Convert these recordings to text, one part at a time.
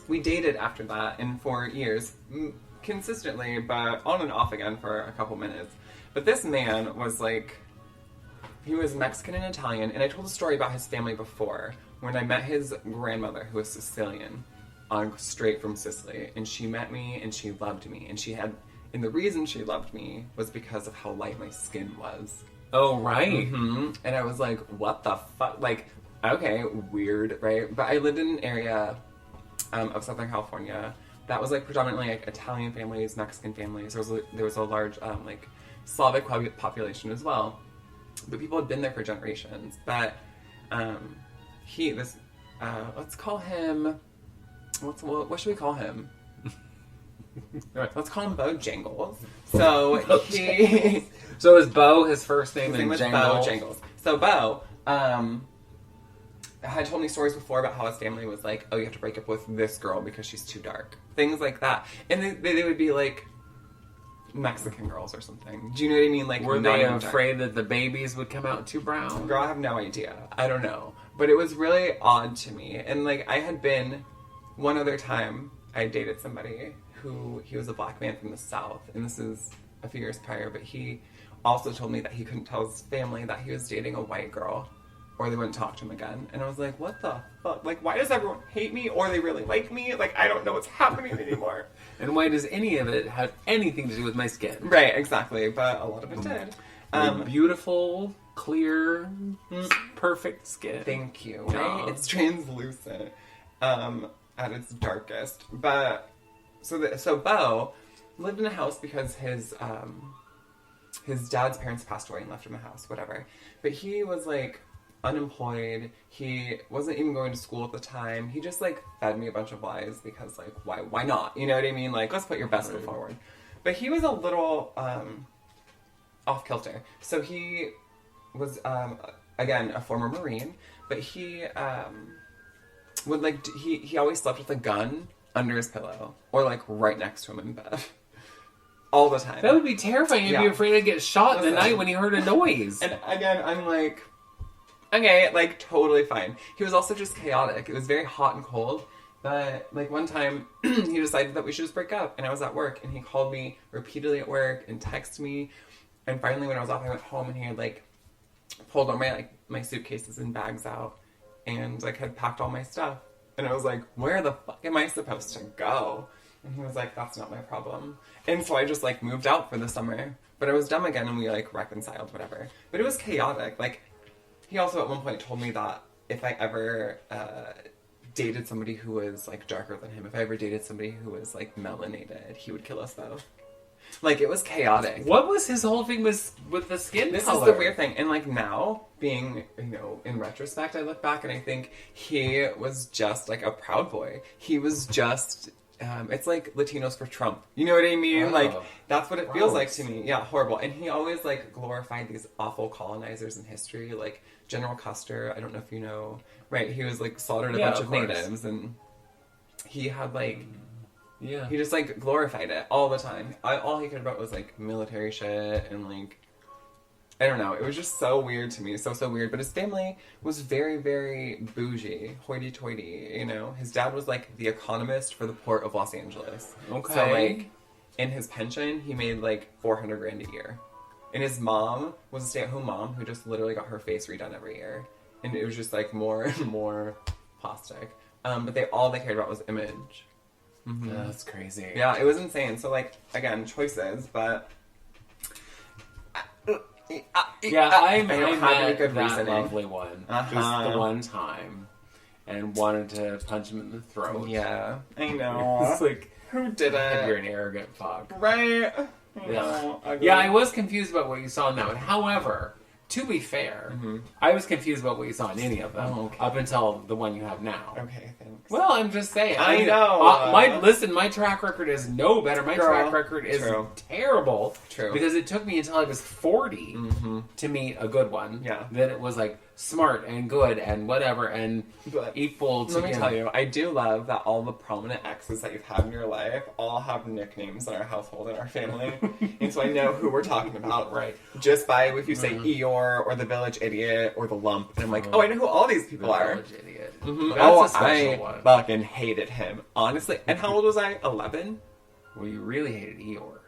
we dated after that, and for years, consistently, but on and off again for a couple minutes. But this man was like, he was Mexican and Italian, and I told a story about his family before, when I met his grandmother, who was Sicilian, straight from Sicily, and she met me, and she loved me, and the reason she loved me was because of how light my skin was. Oh, right. Mm-hmm. And I was like, what the fuck? Like, okay, weird, right? But I lived in an area of Southern California that was like predominantly like Italian families, Mexican families. There was a large like Slavic population as well. But people had been there for generations. But let's call him, what should we call him? Let's call him Bojangles. So So is Bo his first name? His name was Bojangles. So Bo had told me stories before about how his family was like, oh, you have to break up with this girl because she's too dark. Things like that. And they would be like Mexican girls or something. Do you know what I mean? Like, were they afraid that the babies would come out too brown? Girl, I have no idea. I don't know. But it was really odd to me. And like, I had been, one other time, I dated somebody he was a black man from the South, and this is a few years prior, but he also told me that he couldn't tell his family that he was dating a white girl, or they wouldn't talk to him again. And I was like, what the fuck? Like, why does everyone hate me, or they really like me? Like, I don't know what's happening anymore. And why does any of it have anything to do with my skin? Right, exactly, but a lot of it did. Beautiful, clear, perfect skin. Thank you. Right? It's translucent at its darkest. But so Bo lived in a house because his dad's parents passed away and left him a house, whatever. But he was like unemployed. He wasn't even going to school at the time. He just like fed me a bunch of lies because like why not? You know what I mean? Like, let's put your best foot forward. But he was a little off kilter. So he was again a former Marine, but he would like he always slept with a gun under his pillow or like right next to him in bed. All the time. That would be terrifying. You'd be afraid to get shot in the night when you heard a noise. And again, I'm like, okay, like totally fine. He was also just chaotic. It was very hot and cold. But like one time he decided that we should just break up, and I was at work, and he called me repeatedly at work and texted me. And finally when I was off, I went home, and he had like pulled all my suitcases and bags out and like had packed all my stuff. And I was like, where the fuck am I supposed to go? And he was like, that's not my problem. And so I just like moved out for the summer. But I was dumb again, and we like reconciled, whatever. But it was chaotic. Like, he also at one point told me that if I ever dated somebody who was like darker than him, if I ever dated somebody who was like melanated, he would kill us both. Like, it was chaotic. What was his whole thing with the skin This color? is the weird thing. And like now, being, you know, in retrospect, I look back and I think he was just like a Proud Boy. He was just... it's like Latinos for Trump. You know what I mean? Like, that's what it feels like to me. Yeah, horrible. And he always, like, glorified these awful colonizers in history. Like, General Custer, I don't know if you know. Right, he was, like, slaughtered a bunch of natives. And he had, like... Yeah. He just, like, glorified it all the time. All he cared about was, like, military shit and, like... I don't know. It was just so weird to me. So weird. But his family was very, very bougie. Hoity-toity, you know? His dad was, like, the economist for the port of Los Angeles. Okay. So, like, in his pension, he made, like, $400,000 a year. And his mom was a stay-at-home mom who just literally got her face redone every year. And it was just, like, more and more plastic. But all they cared about was image. Mm-hmm. That's crazy. Yeah, it was insane. So, like, again, choices, but... I don't have any good that reasoning. Lovely one just the one time and wanted to punch him in the throat. Yeah, I know. It's like, who did it? You're an arrogant fuck. Right? Yeah, I was confused about what you saw in that one. However, to be fair, I was confused about what you saw in any of them up until the one you have now. Okay, thanks. Well, I'm just saying. I know. My track record is no better. My track record is terrible. True. Because it took me until I was 40 to meet a good one. Yeah. That it was like smart and good and whatever and equal to... Let me tell you, I do love that all the prominent exes that you've had in your life all have nicknames in our household and our family. And so I know who we're talking about. Right. Just by if you say Eeyore or the Village Idiot or the Lump. And I'm like, oh, I know who all these people are. Village Idiot. Mm-hmm. That's a special one. Fucking hated him, honestly. And how old was I? 11? Well, you really hated Eeyore.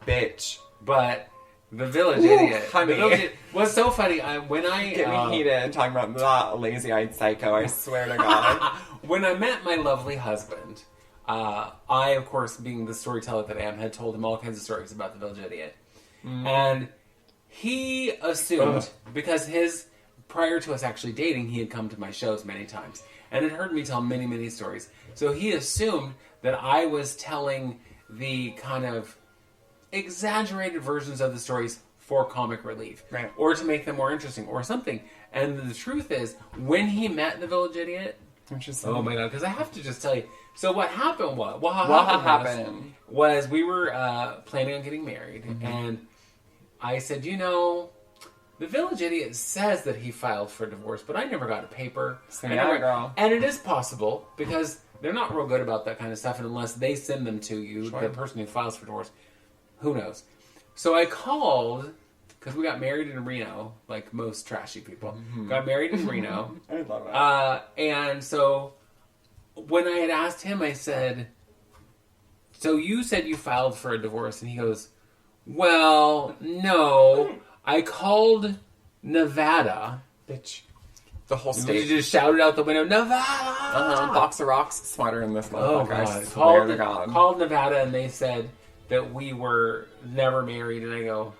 Bitch. But the Village Idiot. Honey. The Village Idiot was so funny. When I Get me heated talking about that lazy-eyed psycho, I swear to God. When I met my lovely husband, I, of course, being the storyteller that I am, had told him all kinds of stories about the Village Idiot. And he assumed, because prior to us actually dating, he had come to my shows many times and had heard me tell many, many stories. So he assumed that I was telling the kind of exaggerated versions of the stories for comic relief. Right. Or to make them more interesting or something. And the truth is, when he met the Village Idiot... Oh my God, because I have to just tell you. So what happened was... What happened was we were planning on getting married. And I said, the Village Idiot says that he filed for divorce, but I never got a paper. Girl. And it is possible, because they're not real good about that kind of stuff, and unless they send them to you, the person who files for divorce, who knows? So I called, because we got married in Reno, like most trashy people. Got married in Reno. I love that. And so when I had asked him, I said, so you said you filed for a divorce, and he goes, well, no, I called Nevada. Bitch. The whole You state. just shouted out the window, Nevada! Box of rocks, smarter than this Oh, motherfucker. God. I swear to God. Called Nevada, and they said that we were never married, and I go,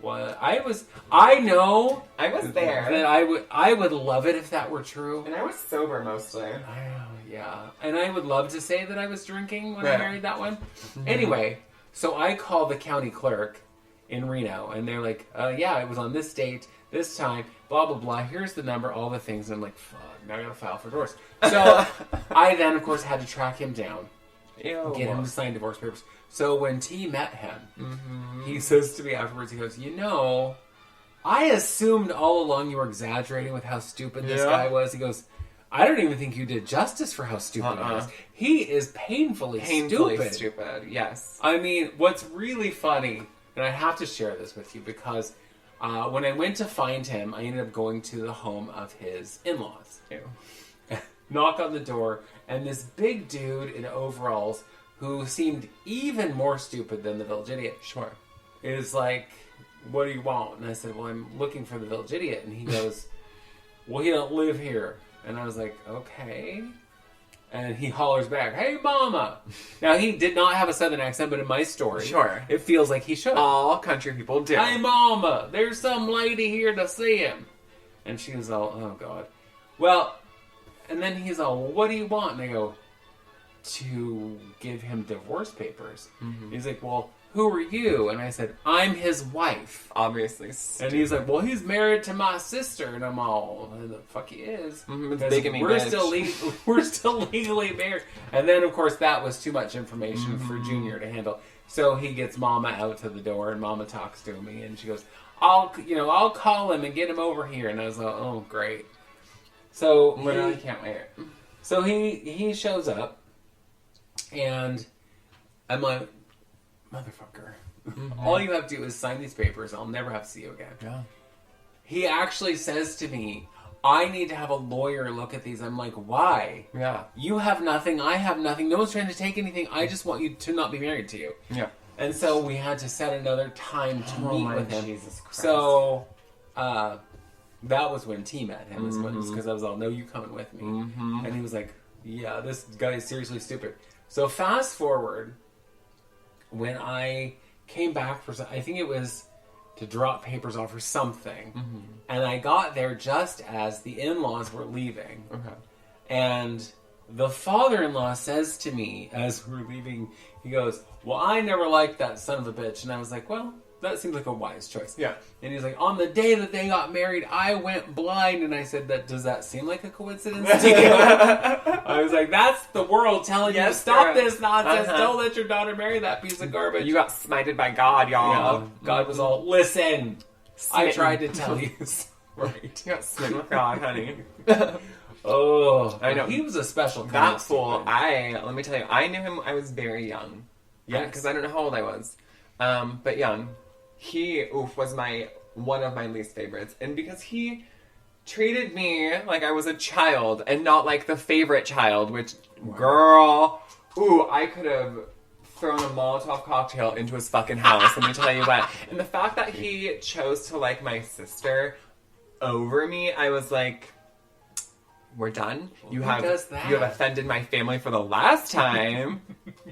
what? I know I was there. that I would love it if that were true. And I was sober mostly. I know, yeah. And I would love to say that I was drinking when I married that one. Anyway, so I called the county clerk in Reno, and they're like, yeah, it was on this date, this time, blah, blah, blah. Here's the number, all the things. And I'm like, fuck, now I gotta file for divorce. So I then, of course, had to track him down, get him to sign divorce papers. So when T met him, he says to me afterwards, he goes, I assumed all along you were exaggerating with how stupid this guy was. He goes, I don't even think you did justice for how stupid he was. He is painfully stupid, yes. I mean, what's really funny, and I have to share this with you, because when I went to find him, I ended up going to the home of his in-laws. Knock on the door, and this big dude in overalls, who seemed even more stupid than the Village Idiot, is like, what do you want? And I said, well, I'm looking for the Village Idiot. And he goes, well, he don't live here. And I was like, okay. And he hollers back, hey, mama. Now, he did not have a southern accent, but in my story, it feels like he should. All country people do. Hey, mama, there's some lady here to see him. And she was all, oh, God. Well, and then he's all, what do you want? And I go, to give him divorce papers. He's like, well, who are you? And I said, I'm his wife. Obviously. And he's like, well, he's married to my sister. And I'm all, the fuck he is. It's bigamy, we're bitch. we're still legally married. And then, of course, that was too much information for Junior to handle. So he gets Mama out to the door, and Mama talks to me, and she goes, I'll call him and get him over here. And I was like, oh, great. So literally can't wait. So he shows up, and I'm like, motherfucker. All you have to do is sign these papers. I'll never have to see you again. Yeah. He actually says to me, I need to have a lawyer look at these. I'm like, why? Yeah. You have nothing. I have nothing. No one's trying to take anything. I just want you to not be married to you. Yeah. And so we had to set another time to meet with him. Jesus Christ. So that was when T met him. Because I was all, no, you coming with me. And he was like, yeah, this guy is seriously stupid. So fast forward, when I came back for, I think it was to drop papers off or something, and I got there just as the in-laws were leaving. And the father-in-law says to me as we're leaving, he goes, well, I never liked that son of a bitch. And I was like, well, that seems like a wise choice. Yeah. And he's like, on the day that they got married, I went blind. And I said, does that seem like a coincidence to you? I was like, that's the world telling you to stop this nonsense. Don't let your daughter marry that piece of garbage. You got smited by God, y'all. Yeah. God was all, listen, I tried to tell you. Right. You got smitten with God, honey. Oh, I know. He was a special kind That of fool, stupid. let me tell you, I knew him, I was very young. Yeah. Because I don't know how old I was. But young. He, was one of my least favorites. And because he treated me like I was a child and not like the favorite child, which, girl, ooh, I could have thrown a Molotov cocktail into his fucking house, let me tell you what. And the fact that he chose to like my sister over me, I was like, we're done. You have offended my family for the last time.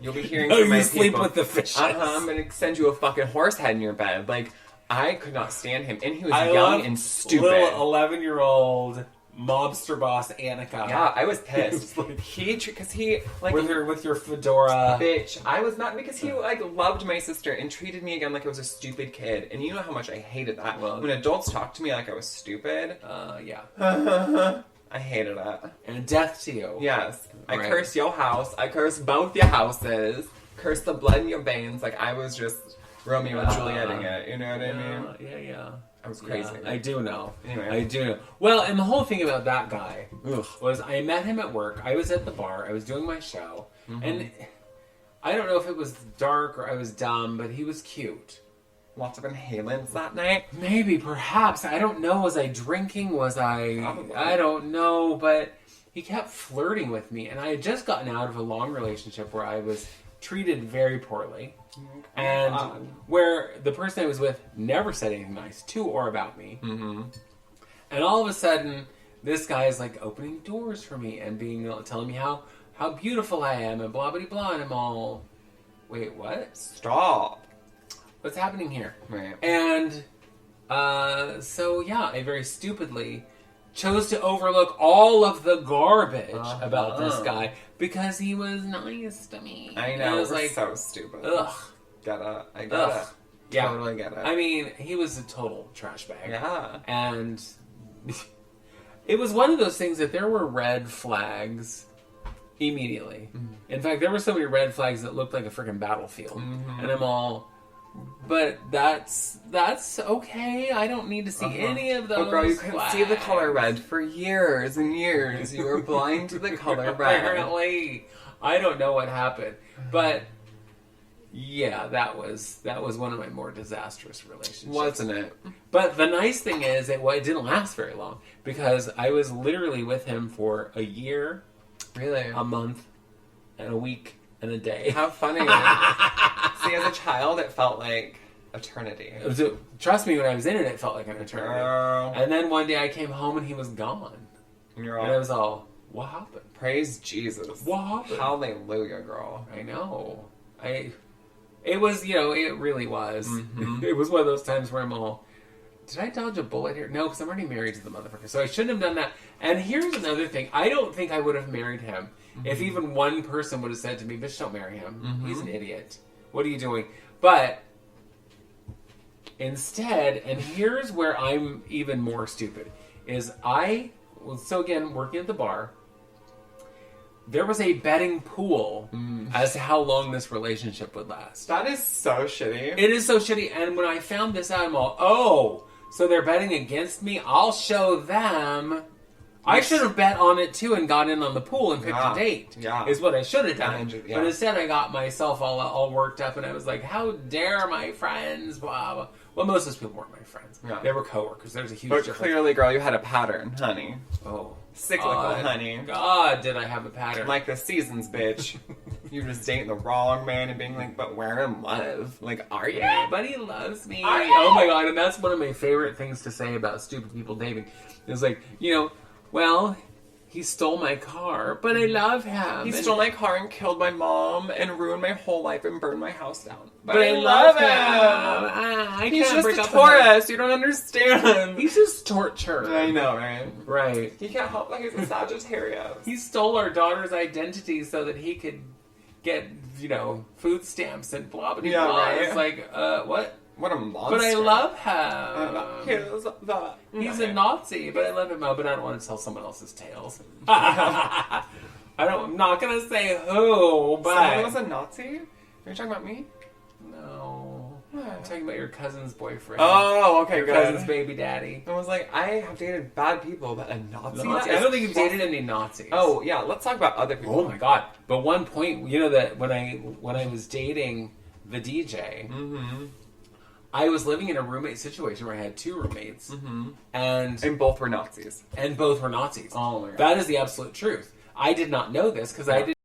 You'll be hearing from my you sleep people. with the fishes. I'm gonna send you a fucking horse head in your bed. Like, I could not stand him, and he was young and stupid. Little 11-year-old mobster boss Annika. Yeah, I was pissed. Because he like with your fedora. Bitch, I was not, because he like loved my sister and treated me again like I was a stupid kid, and you know how much I hated that. Well, when adults talk to me like I was stupid. Yeah. I hated it. And death to you. Yes. I curse your house. I curse both your houses. Curse the blood in your veins. Like, I was just Romeo and Julieting it. You know what I mean? Yeah. I was crazy. Yeah, I do know. Anyway. I do know. Well, and the whole thing about that guy was I met him at work. I was at the bar. I was doing my show. Mm-hmm. And I don't know if it was dark or I was dumb, but he was cute. Lots of inhalants that night? Maybe, perhaps. I don't know. Was I drinking? Was I... Probably. I don't know, but he kept flirting with me. And I had just gotten out of a long relationship where I was treated very poorly. And where the person I was with never said anything nice to or about me. Mm-hmm. And all of a sudden, this guy is like opening doors for me and telling me how beautiful I am and blah, blah, blah. And I'm all, wait, what? Stop. What's happening here? Right. And so, yeah, I very stupidly chose to overlook all of the garbage about this guy because he was nice to me. I know. And I was like, so stupid. Ugh. Get it. I get it. Yeah. Totally get it. I mean, he was a total trash bag. Yeah. And it was one of those things that there were red flags immediately. Mm-hmm. In fact, there were so many red flags that looked like a freaking battlefield. Mm-hmm. And I'm all... But that's okay. I don't need to see any of those. Oh, girl, you couldn't flags. see the color red for years and years. You were blind to the color red. Apparently, I don't know what happened, but yeah, that was one of my more disastrous relationships, wasn't it? But the nice thing is, it didn't last very long because I was literally with him for a year, really, a month, and a week. And a day. How funny. See, as a child, it felt like eternity. Trust me, when I was in it, it felt like an eternity. Girl. And then one day I came home and he was gone. And I was all, what happened? Praise Jesus. What happened? Hallelujah, girl. I know. It was, it really was. Mm-hmm. It was one of those times where I'm all, did I dodge a bullet here? No, because I'm already married to the motherfucker. So I shouldn't have done that. And here's another thing. I don't think I would have married him. Mm-hmm. If even one person would have said to me, bitch, don't marry him. Mm-hmm. He's an idiot. What are you doing? But instead, and here's where I'm even more stupid, is so again, working at the bar, there was a betting pool as to how long this relationship would last. That is so shitty. It is so shitty. And when I found this out, I'm all, so they're betting against me? I'll show them. I should have bet on it too and got in on the pool and picked a date. Yeah. Is what I should have done. Yeah. But instead I got myself all worked up and I was like, how dare my friends, blah, blah. Well, most of those people weren't my friends. Yeah. They were coworkers. There's a huge difference. But clearly, girl, you had a pattern, honey. Oh. Cyclical, honey. God, did I have a pattern. Like the seasons, bitch. You were just dating the wrong man and being like, but we're in love. Like, are you? But he loves me. Oh my God, and that's one of my favorite things to say about stupid people dating. It's like, well, he stole my car, but I love him. He stole my car and killed my mom and ruined my whole life and burned my house down. But I love him. He's just a Taurus. You don't understand. He's just tortured. I know, right? Right. He can't help that he's a Sagittarius. He stole our daughter's identity so that he could get, food stamps and blah, blah, blah. Yeah, right. It's like, what? What a monster. But I love him. He's a Nazi, but I love him. But I don't want to tell someone else's tales. I'm not going to say who, but... Someone was a Nazi? Are you talking about me? No. I'm talking about your cousin's boyfriend. Oh, okay, your good. Cousin's baby daddy. I was like, I have dated bad people, but a Nazi? I don't think you've dated any Nazis. Oh, yeah, let's talk about other people. Oh my God. But one point, that when I was dating the DJ... Mm-hmm. I was living in a roommate situation where I had 2 roommates, And both were Nazis. and both were Nazis. Oh my God. That is the absolute truth. I did not know this because I didn't